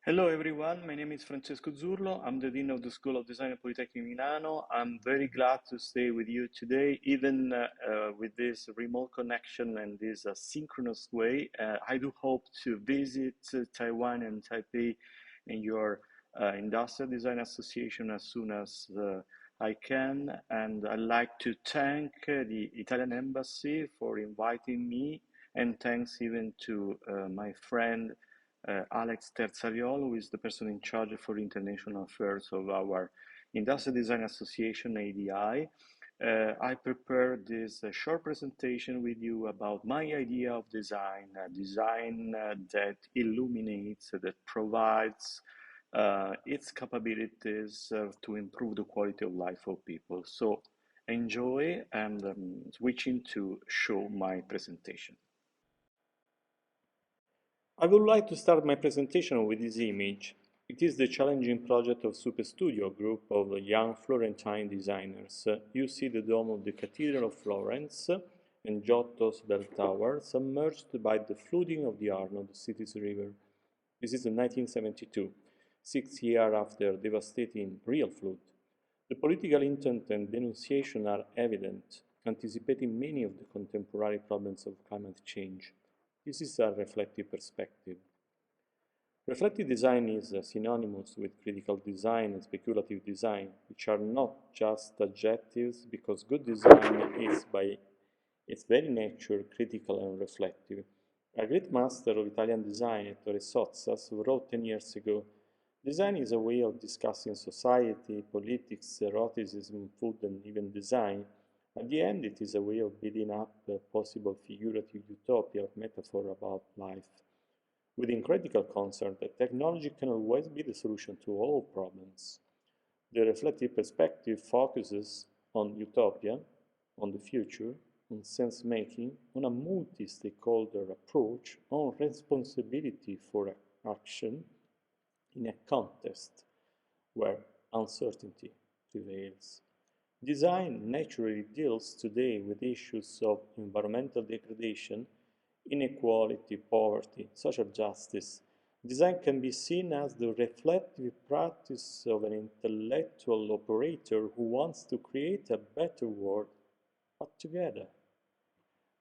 Hello everyone, my name is Francesco Zurlo. I'm the Dean of the School of Design at Politecnico Milano. I'm very glad to stay with you today, even with this remote connection and this synchronous way. I do hope to visit Taiwan and Taipei in your Industrial Design Association as soon as I can. And I'd like to thank the Italian Embassy for inviting me, and thanks even to my friend Alex Terzariol, who is the person in charge for international affairs of our Industrial Design Association, ADI. I prepared this short presentation with you about my idea of design, design that illuminates, that provides its capabilities to improve the quality of life of people. So enjoy, and switching to show my presentation. I would like to start my presentation with this image. It is the challenging project of Superstudio, a group of young Florentine designers. You see the dome of the Cathedral of Florence and Giotto's bell tower submerged by the flooding of the Arno, the city's river. This is in 1972, 6 years after devastating real flood. The political intent and denunciation are evident, anticipating many of the contemporary problems of climate change. This is a reflective perspective. Reflective design is synonymous with critical design and speculative design, which are not just adjectives, because good design is by its very nature critical and reflective. A great master of Italian design, Ettore Sozzas, wrote 10 years ago, "Design is a way of discussing society, politics, eroticism, food, and even design. At the end, it is a way of building up a possible figurative utopia or metaphor about life, with the critical concern that technology can always be the solution to all problems." The reflective perspective focuses on utopia, on the future, on sense-making, on a multi-stakeholder approach, on responsibility for action in a context where uncertainty prevails. Design naturally deals today with issues of environmental degradation, inequality, poverty, social justice. Design can be seen as the reflective practice of an intellectual operator who wants to create a better world, but together.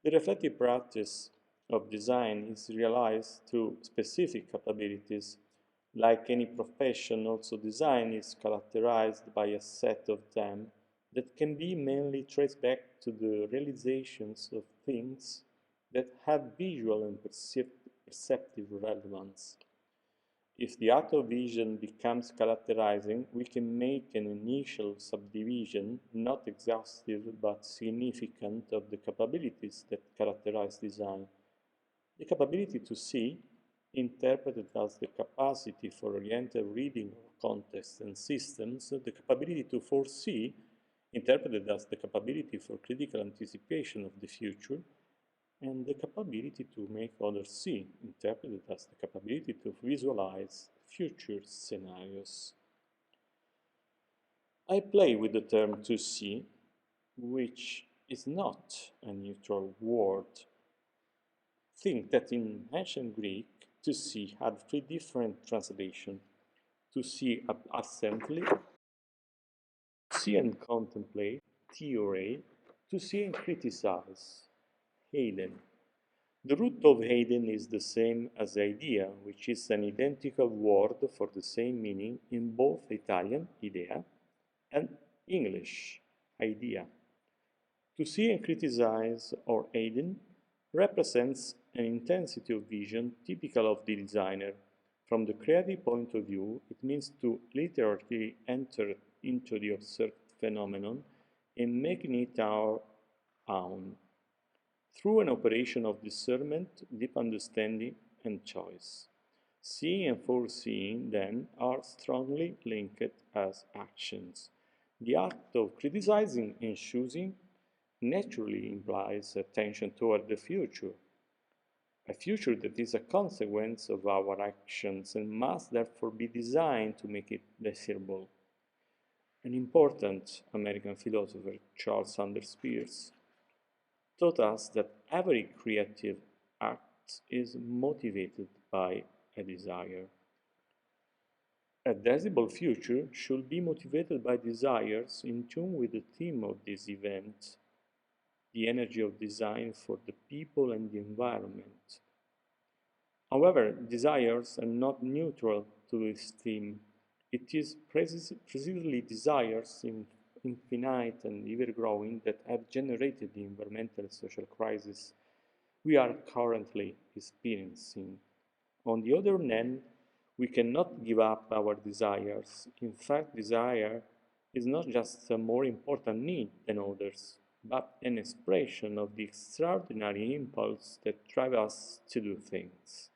The reflective practice of design is realized through specific capabilities. Like any profession, also design is characterized by a set of them that can be mainly traced back to the realizations of things that have visual and perceptive relevance. If the act of vision becomes characterizing, we can make an initial subdivision, not exhaustive but significant, of the capabilities that characterize design. The capability to see, interpreted as the capacity for oriented reading of context and systems, the capability to foresee, interpreted as the capability for critical anticipation of the future, and the capability to make others see, interpreted as the capability to visualize future scenarios. I play with the term to see, which is not a neutral word. Think that in ancient Greek, to see had 3 different translations: to see absently, to see and contemplate, theory, to see and criticize, Hayden. The root of Hayden is the same as idea, which is an identical word for the same meaning in both Italian, idea, and English, idea. To see and criticize, or Hayden, represents an intensity of vision typical of the designer. From the creative point of view, it means to literally enter into the observed phenomenon and making it our own, through an operation of discernment, deep understanding, and choice. Seeing and foreseeing, then, are strongly linked as actions. The act of criticizing and choosing naturally implies attention toward the future, a future that is a consequence of our actions and must therefore be designed to make it desirable. An important American philosopher, Charles Sanders Peirce, taught us that every creative act is motivated by a desire. A desirable future should be motivated by desires in tune with the theme of this event, the energy of design for the people and the environment. However, desires are not neutral to this theme. It is precisely desires infinite and ever-growing that have generated the environmental and social crisis we are currently experiencing. On the other hand, we cannot give up our desires. In fact, desire is not just a more important need than others, but an expression of the extraordinary impulse that drives us to do things.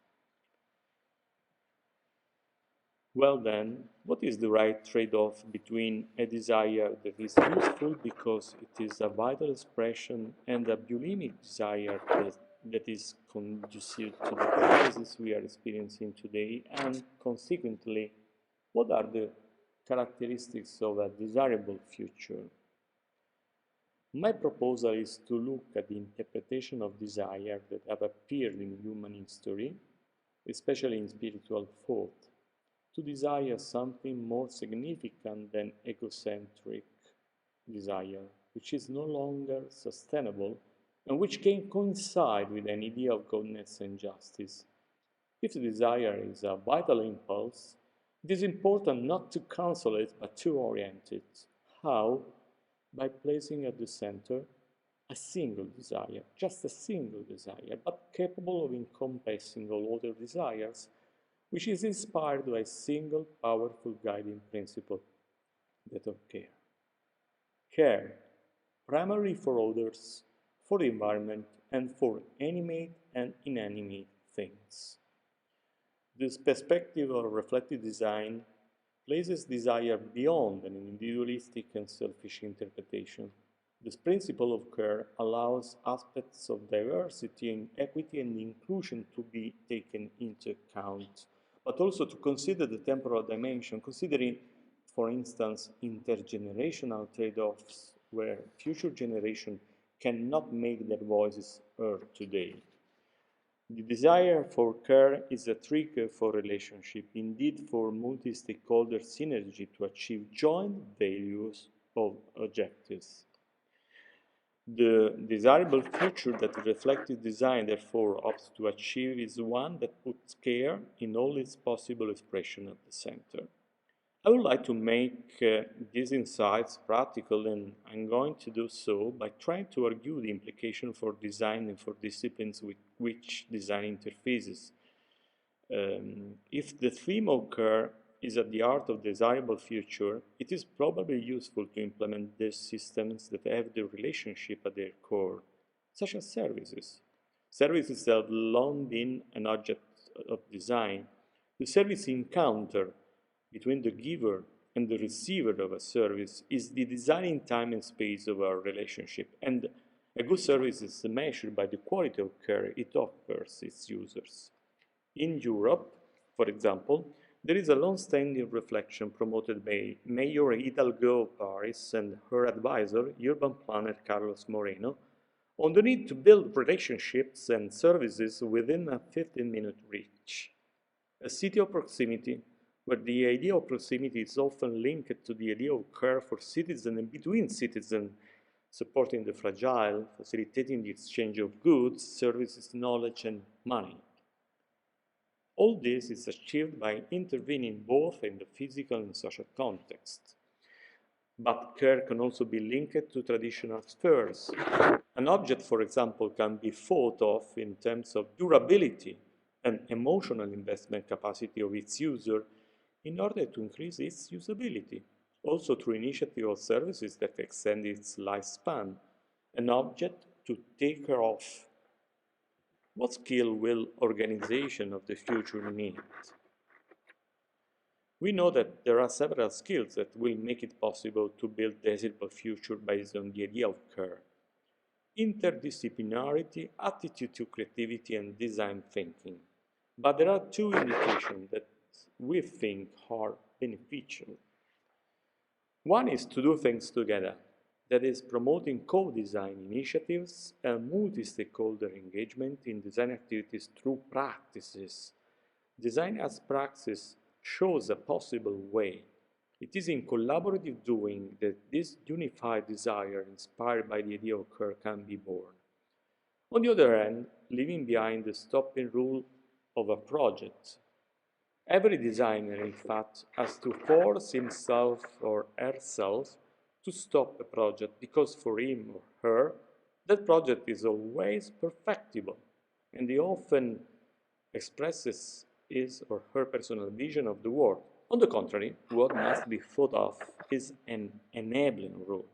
Well then, what is the right trade-off between a desire that is useful because it is a vital expression and a bulimic desire that is conducive to the crisis we are experiencing today, and consequently, what are the characteristics of a desirable future? My proposal is to look at the interpretation of desire that have appeared in human history, especially in spiritual thought, to desire something more significant than egocentric desire, which is no longer sustainable and which can coincide with an idea of goodness and justice. If the desire is a vital impulse, it is important not to cancel it but to orient it. How? By placing at the center a single desire, just a single desire, but capable of encompassing all other desires, which is inspired by a single powerful guiding principle, that of care. Care, primarily for others, for the environment, and for animate and inanimate things. This perspective of reflective design places desire beyond an individualistic and selfish interpretation. This principle of care allows aspects of diversity and equity and inclusion to be taken into account, but also to consider the temporal dimension, considering, for instance, intergenerational trade-offs where future generations cannot make their voices heard today. The desire for care is a trigger for relationship, indeed for multi-stakeholder synergy to achieve joint values of objectives. The desirable future that reflective design therefore opts to achieve is one that puts care in all its possible expression at the center. I would like to make these insights practical, and I'm going to do so by trying to argue the implication for design and for disciplines with which design interfaces. If the theme of care is at the heart of desirable future, it is probably useful to implement these systems that have the relationship at their core, such as services. Services have long been an object of design. The service encounter between the giver and the receiver of a service is the designing time and space of our relationship, and a good service is measured by the quality of care it offers its users. In Europe, for example, there is a long-standing reflection promoted by Mayor Hidalgo of Paris and her advisor, urban planner Carlos Moreno, on the need to build relationships and services within a 15-minute reach. A city of proximity, where the idea of proximity is often linked to the idea of care for citizens and between citizens, supporting the fragile, facilitating the exchange of goods, services, knowledge, and money. All this is achieved by intervening both in the physical and social context. But care can also be linked to traditional spheres. An object, for example, can be thought of in terms of durability and emotional investment capacity of its user in order to increase its usability, also through initiative of services that extend its lifespan, an object to take care of. What skill will organization of the future need? We know that there are several skills that will make it possible to build desirable future based on the idea of care. Interdisciplinarity, attitude to creativity, and design thinking. But there are two indications that we think are beneficial. One is to do things together, that is, promoting co-design initiatives and multi-stakeholder engagement in design activities through practices. Design as praxis shows a possible way. It is in collaborative doing that this unified desire inspired by the idea of occur can be born. On the other hand, leaving behind the stopping rule of a project, every designer, in fact, has to force himself or herself to stop a project because for him or her, that project is always perfectible, and he often expresses his or her personal vision of the world. On the contrary, what must be thought of is an enabling rule.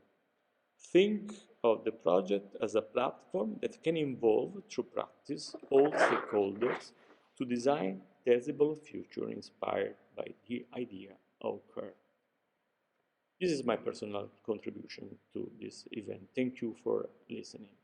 Think of the project as a platform that can involve, through practice, all stakeholders to design a visible future inspired by the idea of occur. This is my personal contribution to this event. Thank you for listening.